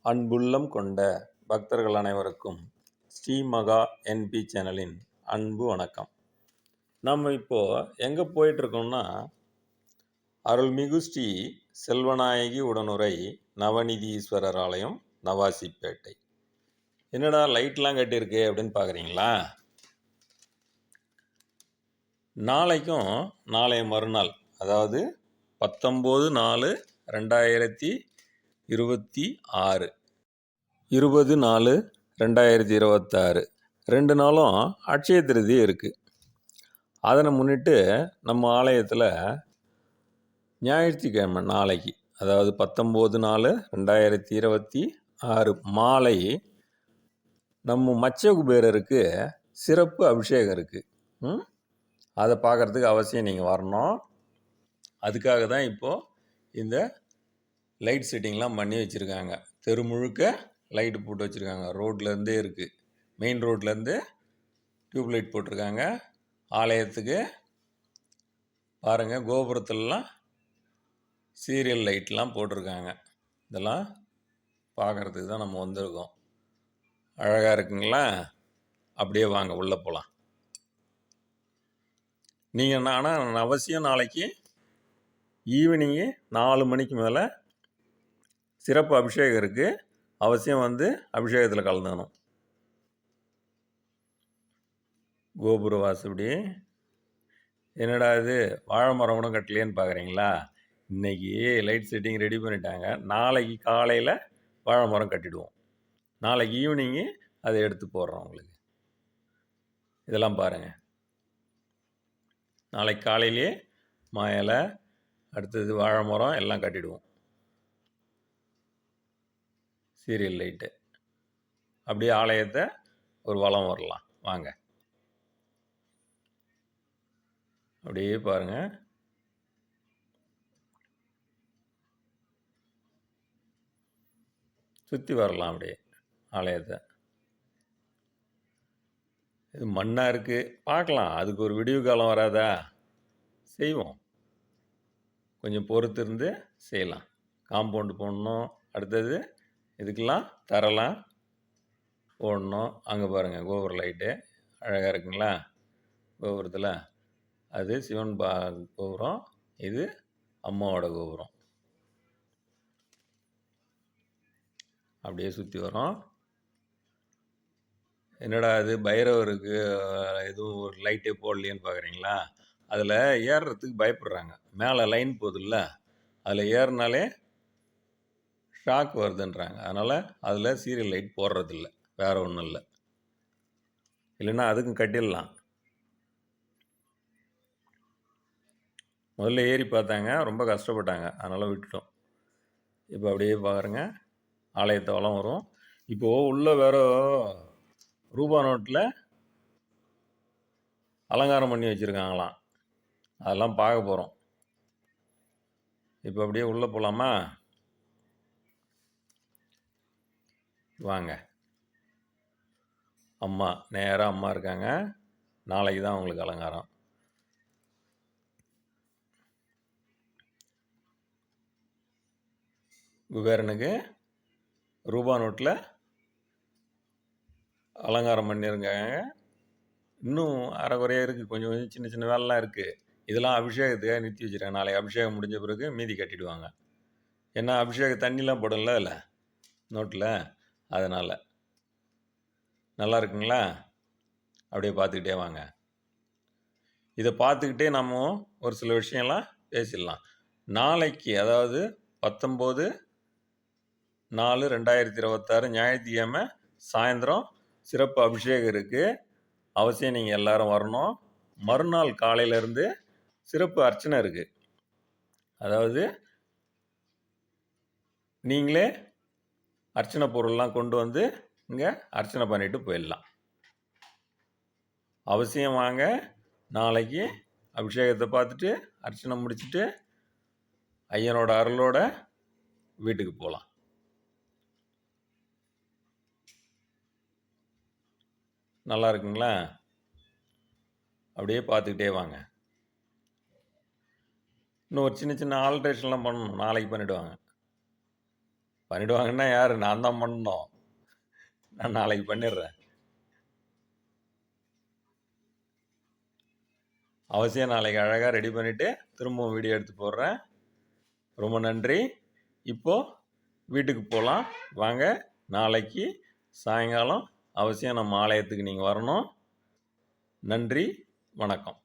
அன்புள்ளம் கொண்ட பக்தர்கள் அனைவருக்கும் ஸ்ரீ மகா என்பி சேனலின் அன்பு வணக்கம். நம்ம இப்போது எங்கே போயிட்டுருக்கோம்னா, அருள்மிகு ஸ்ரீ செல்வநாயகி உடனுரை நவநிதீஸ்வரர் ஆலயம், நவாசிப்பேட்டை. என்னடா லைட்லாம் கட்டியிருக்கு அப்படின்னு பார்க்குறீங்களா? நாளைக்கும் நாளைய மறுநாள், அதாவது 19/4/2026 20/4/2026 2 நாளும் அட்சய திருதி இருக்குது. அதனை முன்னிட்டு நம்ம ஆலயத்தில் ஞாயிற்றுக்கிழமை நாளைக்கு, அதாவது 19/4/2026 மாலை நம்ம மச்ச குபேரருக்கு சிறப்பு அபிஷேகம் இருக்குது. அதை பார்க்குறதுக்கு அவசியம் நீங்கள் வரணும். அதுக்காக தான் இப்போது இந்த லைட் செட்டிங்லாம் பண்ணி வச்சுருக்காங்க. தெரு முழுக்க லைட்டு போட்டு வச்சுருக்காங்க. ரோட்லேருந்தே இருக்குது, மெயின் ரோட்லேருந்து டியூப் லைட் போட்டிருக்காங்க. ஆலயத்துக்கு பாருங்கள், கோபுரத்துலலாம் சீரியல் லைட்லாம் போட்டிருக்காங்க. இதெல்லாம் பார்க்குறதுக்கு தான் நம்ம வந்திருக்கோம். அழகாக இருக்குங்களா? அப்படியே வாங்க உள்ளே போகலாம். நீங்கள் ஆனால் அவசியம் நாளைக்கு ஈவினிங்கு 4 மணிக்கு மேலே சிறப்பு அபிஷேகம் இருக்குது. அவசியம் வந்து அபிஷேகத்தில் கலந்துக்கணும். கோபுர வாசப்படி என்னடா இது வாழை மரம் கூட கட்டலையேன்னு பார்க்குறீங்களா? இன்றைக்கி லைட் செட்டிங் ரெடி பண்ணிட்டாங்க. நாளைக்கு காலையில் வாழை மரம் கட்டிடுவோம். நாளைக்கு ஈவினிங்கு அதை எடுத்து போடுறோம் உங்களுக்கு. இதெல்லாம் பாருங்கள். நாளைக்கு காலையிலே மா இலை, அடுத்தது வாழை மரம் எல்லாம் கட்டிடுவோம். சீரியல் லைட்டு அப்படியே ஆலயத்தை ஒரு வலம் வரலாம். வாங்க, அப்படியே பாருங்கள். சுற்றி வரலாம் அப்படியே ஆலயத்தை. இது மண்ணாக இருக்குது, பார்க்கலாம். அதுக்கு ஒரு விடிவு காலம் வராதா? செய்வோம், கொஞ்சம் பொறுத்து இருந்து செய்யலாம். காம்பவுண்டு போடணும். அடுத்தது இதுக்கெல்லாம் தரலாம் போடணும். அங்கே பாருங்கள், கோபுர லைட்டு அழகாக இருக்குங்களா? கோபுரத்தில் அது சிவன் கோபுரம், இது அம்மாவோட கோபுரம். அப்படியே சுற்றி வரோம். என்னடா அது பைரவருக்கு எதுவும் ஒரு லைட்டே போடலையேன்னு பார்க்குறீங்களா? அதில் ஏறுறதுக்கு பயப்படுறாங்க. மேலே லைன் போகுதுல்ல, அதில் ஏறினாலே ஷாக் வருதுன்றாங்க. அதனால் அதில் சீரியல் லைட் போடுறதில்ல, வேறு ஒன்றும் இல்லை. இல்லைன்னா அதுக்கும் கட்டிடலாம். முதல்ல ஏறி பார்த்தாங்க, ரொம்ப கஷ்டப்பட்டாங்க, அதனால் விட்டுட்டோம். இப்போ அப்படியே பாருங்க, ஆலயத்தை வலம் வரும். இப்போது உள்ளே வேறு ரூபா நோட்டில் அலங்காரம் பண்ணி வச்சுருக்காங்களாம். அதெல்லாம் பார்க்க போகிறோம். இப்போ அப்படியே உள்ளே போகலாமா? வாங்க. அம்மா, நேராக அம்மா இருக்காங்க. நாளைக்கு தான் உங்களுக்கு அலங்காரம். குபேரனுக்கு ரூபா நோட்டில் அலங்காரம் பண்ணியிருக்காங்க. இன்னும் அரைக்குறையாக இருக்குது, கொஞ்சம் கொஞ்சம் சின்ன சின்ன வேலைலாம் இருக்குது. இதெல்லாம் அபிஷேகத்துக்காக நிறுத்தி வச்சுருக்காங்க. நாளைக்கு அபிஷேகம் முடிஞ்ச பிறகு மீதி கட்டிடுவாங்க. ஏன்னா அபிஷேக தண்ணிலாம் போடல இல்லை நோட்டில், அதனால். நல்லா இருக்குங்களா? அப்படியே பார்த்துக்கிட்டே வாங்க. இதை பார்த்துக்கிட்டே நம்ம ஒரு சில விஷயம்லாம் பேசிடலாம். நாளைக்கு, அதாவது 19/4/2026 ஞாயிற்றுக்கிழமை சாயந்தரம் சிறப்பு அபிஷேகம் இருக்குது. அவசியம் நீங்கள் எல்லோரும் வரணும். மறுநாள் காலையிலேருந்து சிறப்பு அர்ச்சனை இருக்குது. அதாவது நீங்களே அர்ச்சனை பொருள்லாம் கொண்டு வந்து இங்கே அர்ச்சனை பண்ணிவிட்டு போயிடலாம். அவசியம் வாங்க. நாளைக்கு அபிஷேகத்தை பார்த்துட்டு அர்ச்சனை முடிச்சுட்டு ஐயனோட அருளோட வீட்டுக்கு போகலாம். நல்லா இருக்குங்களா? அப்படியே பார்த்துக்கிட்டே வாங்க. இன்னும் ஒரு சின்ன சின்ன ஆல்ட்ரேஷன்லாம் பண்ணணும், நாளைக்கு பண்ணிவிடுவாங்க. பண்ணிடுவாங்கன்னா யார்? நான் தான் பண்ணணும். நான் நாளைக்கு பண்ணிடுறேன். அவசியம் நாளைக்கு அழகாக ரெடி பண்ணிவிட்டு திரும்பவும் வீடியோ எடுத்து போடுறேன். ரொம்ப நன்றி. இப்போது வீட்டுக்கு போகலாம் வாங்க. நாளைக்கு சாயங்காலம் அவசியம் நம்ம ஆலயத்துக்கு நீங்கள் வரணும். நன்றி, வணக்கம்.